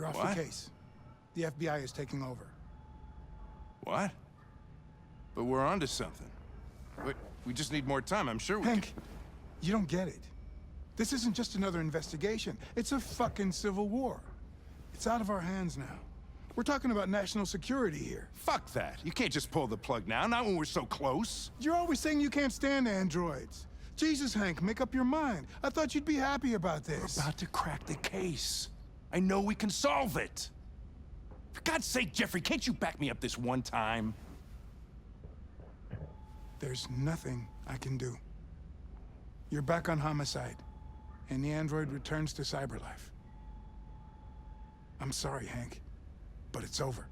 You're off What? the case. The FBI is taking over. What? But we're onto something. We just need more time, I'm sure we Hank, you don't get it. This isn't just another investigation. It's a fucking civil war. It's out of our hands now. We're talking about national security here. Fuck that. You can't just pull the plug now, not when we're so close. You're always saying you can't stand androids. Jesus, Hank, make up your mind. I thought you'd be happy about this. We're about to crack the case. I know we can solve it. For God's sake, Jeffrey, can't you back me up this one time? There's nothing I can do. You're back on homicide, and the android returns to cyberlife. I'm sorry, Hank, but it's over.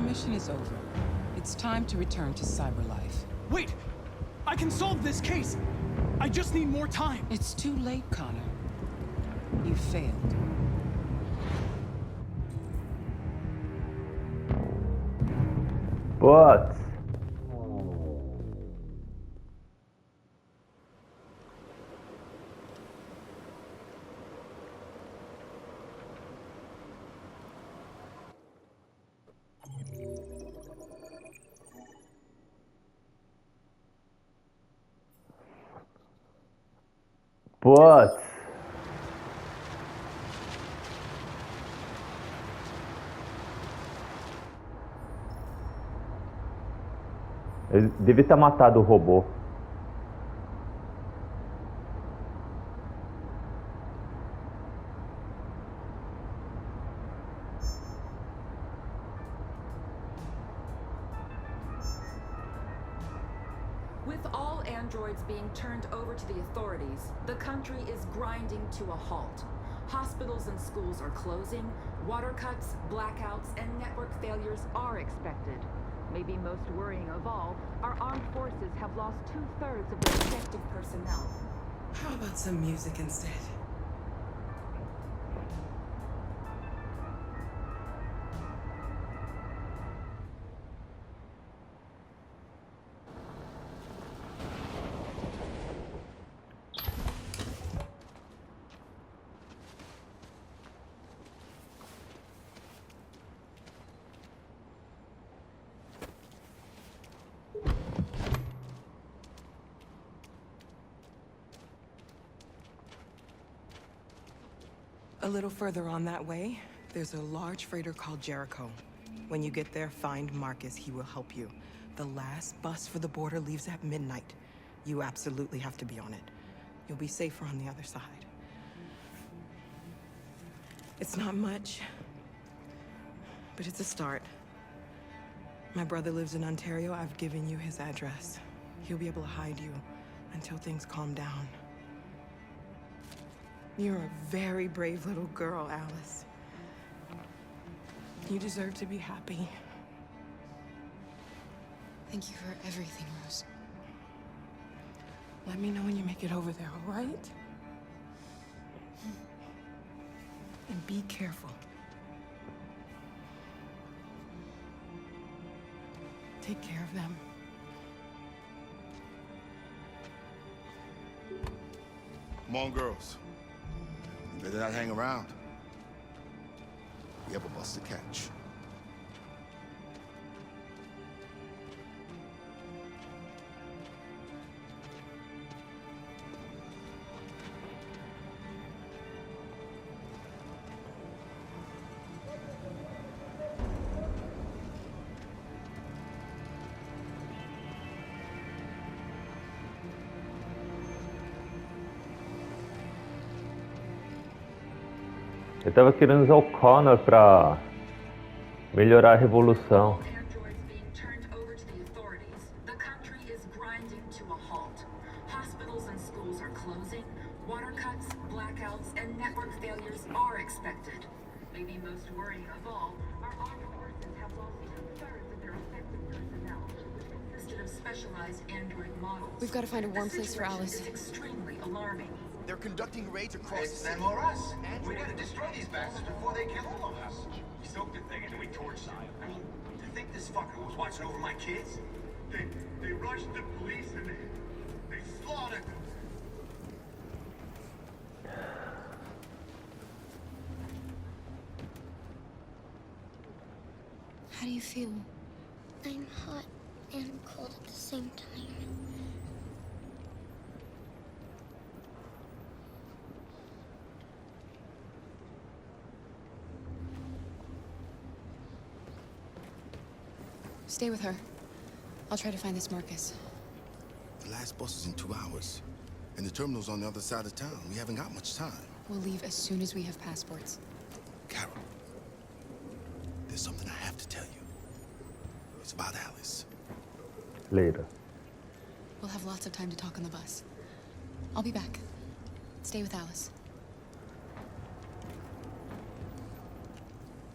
Mission is over. It's time to return to cyberlife. Wait! I can solve this case! I just need more time! It's too late, Connor. You failed. What? What? Ele devia ter matado o robô. With all androids being turned over to the authorities, the country is grinding to a halt. Hospitals and schools are closing, water cuts, blackouts, and network failures are expected. Maybe most worrying of all, our armed forces have lost 2/3 of their effective personnel. How about some music instead? A little further on that way, there's a large freighter called Jericho. When you get there, find Markus. He will help you. The last bus for the border leaves at midnight. You absolutely have to be on it. You'll be safer on the other side. It's not much, but it's a start. My brother lives in Ontario. I've given you his address. He'll be able to hide you until things calm down. You're a very brave little girl, Alice. You deserve to be happy. Thank you for everything, Rose. Let me know when you make it over there, all right? And be careful. Take care of them. Come on, girls. You better not hang around. We have a bus to catch. Eu tava querendo usar o Connor pra melhorar a revolução. Androids being turned over to the authorities. The country is grinding to a halt. Hospitals and schools are closing. Water cuts, blackouts, and network failures are expected. Maybe most worrying of all, our armed forces have lost 2/3 of their effective personnel, which consisted of special pressurized android models. We've got to find a warm place for Alice. It's extremely alarming. They're conducting raids across It's the them city. or us. We gotta destroy these bastards before they kill all of us. We soaked the thing and we torched it. I mean, to think this fucker was watching over my kids? They rushed the police and they slaughtered them. How do you feel? I'm hot and cold at the same time. Stay with her. I'll try to find this Markus. The last bus is in 2 hours. And the terminal's on the other side of town. We haven't got much time. We'll leave as soon as we have passports. Carol, there's something I have to tell you. It's about Alice. Later. We'll have lots of time to talk on the bus. I'll be back. Stay with Alice.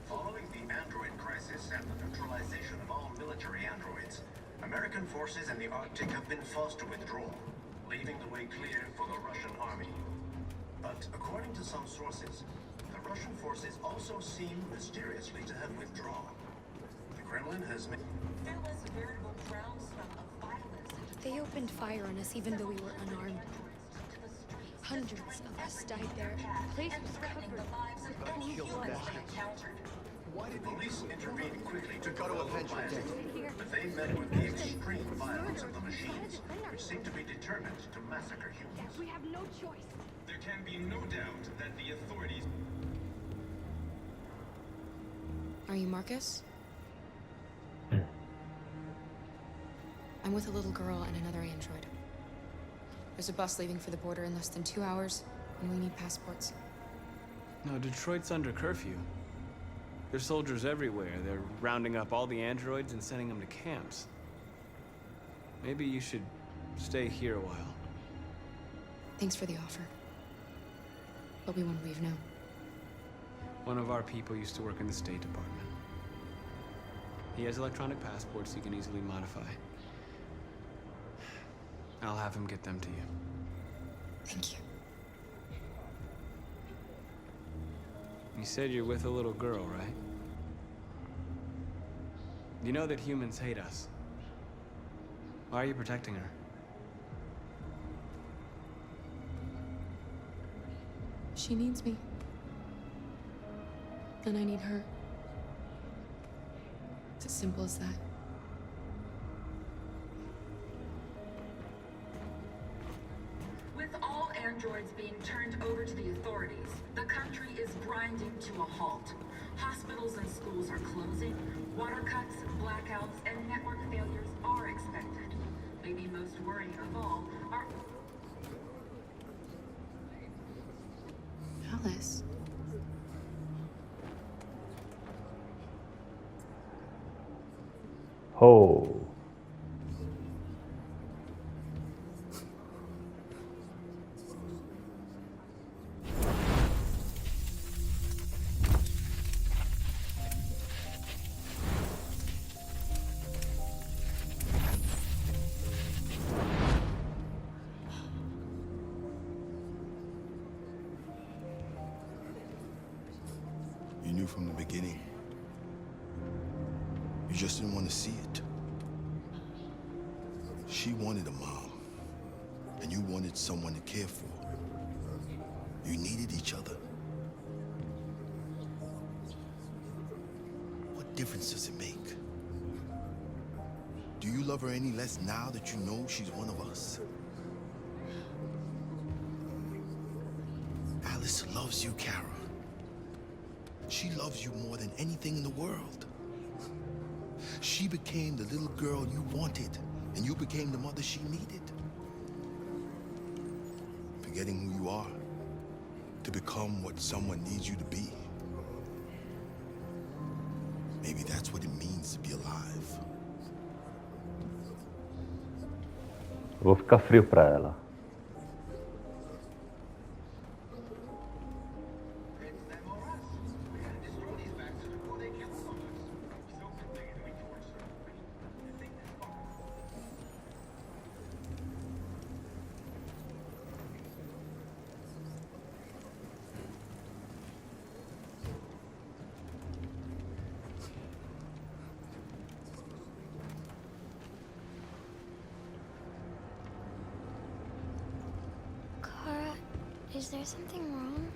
Following the android crisis and the neutralization of all military androids, American forces in the Arctic have been forced to withdraw, leaving the way clear for the Russian army. But according to some sources, the Russian forces also seem mysteriously to have withdrawn. The Kremlin has made... There was a veritable groundswell of violence. They opened fire on us even though we were unarmed. Hundreds of us died there. The place was covered with anyone they encountered. Police intervened quickly to Go to quell a the pension riot, deck. but they met with the extreme violence of the machines, which seem to be determined to massacre humans. We have no choice. There can be no doubt that the authorities... Are you Markus? I'm with a little girl and another android. There's a bus leaving for the border in less than 2 hours, and we need passports. No, Detroit's under curfew. There's soldiers everywhere. They're rounding up all the androids and sending them to camps. Maybe you should stay here a while. Thanks for the offer. But we won't leave now. One of our people used to work in the State Department. He has electronic passports he can easily modify. I'll have him get them to you. Thank you. You said you're with a little girl, right? You know that humans hate us. Why are you protecting her? She needs me. And I need her. It's as simple as that. With all androids being turned over to the authorities, the country is grinding to a halt. Hospitals and schools are closing, water cuts, blackouts, and network failures are expected. Maybe most worrying of all are... Alice. Oh. You knew from the beginning. You just didn't want to see it. She wanted a mom, and you wanted someone to care for. You needed each other. What difference does it make? Do you love her any less now that you know she's one of us? Alice loves you, Kara. She loves you more than anything in the world. She became the little girl you wanted, and you became the mother she needed. Forgetting who you are to become what someone needs you to be. Maybe that's what it means to be alive. Vou ficar frio pra ela. Is there something wrong?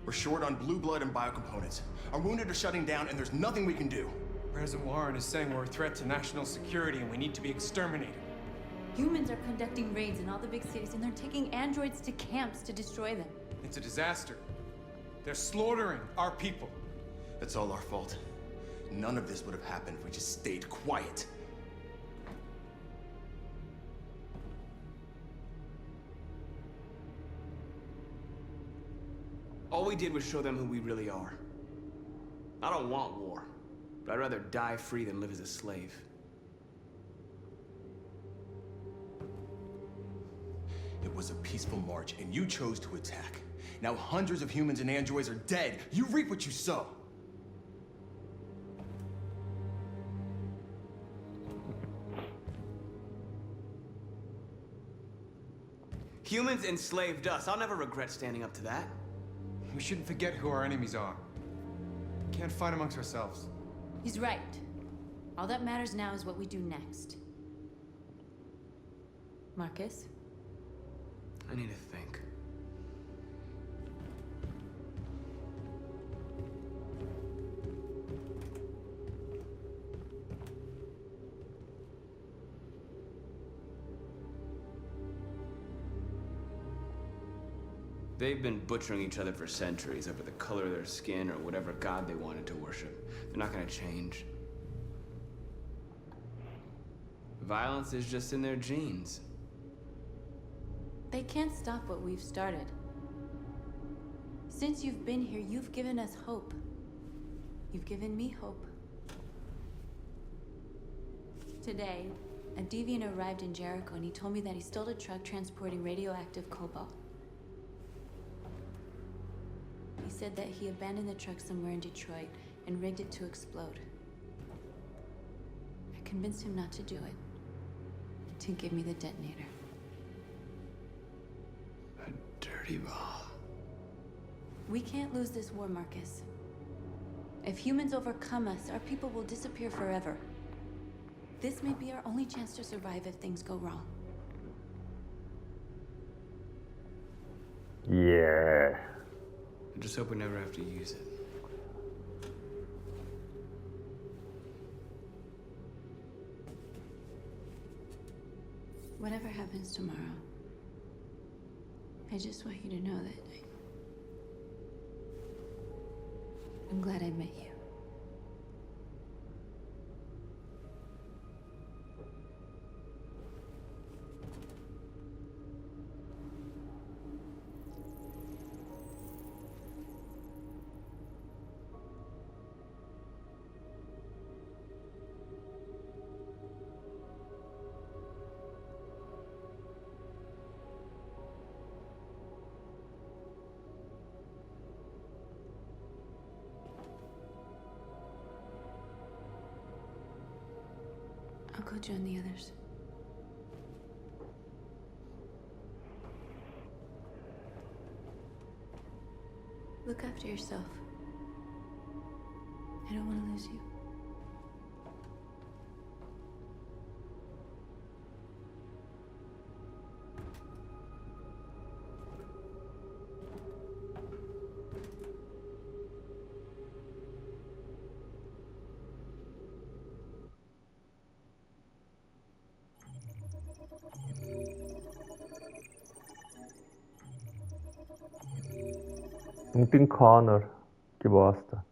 We're short on blue blood and biocomponents. Our wounded are shutting down, and there's nothing we can do. President Warren is saying we're a threat to national security and we need to be exterminated. Humans are conducting raids in all the big cities, and they're taking androids to camps to destroy them. It's a disaster. They're slaughtering our people. That's all our fault. None of this would have happened if we just stayed quiet. All we did was show them who we really are. I don't want war, but I'd rather die free than live as a slave. It was a peaceful march, and you chose to attack. Now hundreds of humans and androids are dead. You reap what you sow. Humans enslaved us. I'll never regret standing up to that. We shouldn't forget who our enemies are. We can't fight amongst ourselves. He's right. All that matters now is what we do next. Marcus? I need to think. They've been butchering each other for centuries over the color of their skin or whatever god they wanted to worship. They're not gonna change. Violence is just in their genes. They can't stop what we've started. Since you've been here, you've given us hope. You've given me hope. Today, a deviant arrived in Jericho and he told me that he stole a truck transporting radioactive cobalt. He said that he abandoned the truck somewhere in Detroit and rigged it to explode. I convinced him not to do it, to give me the detonator. A dirty ball. We can't lose this war, Marcus. If humans overcome us, our people will disappear forever. This may be our only chance to survive if things go wrong. Yeah. I just hope we never have to use it. Whatever happens tomorrow, I just want you to know that I'm glad I met you. I'll go join the others. Look after yourself. I don't want to lose you. Um Pin Connor. Que bosta.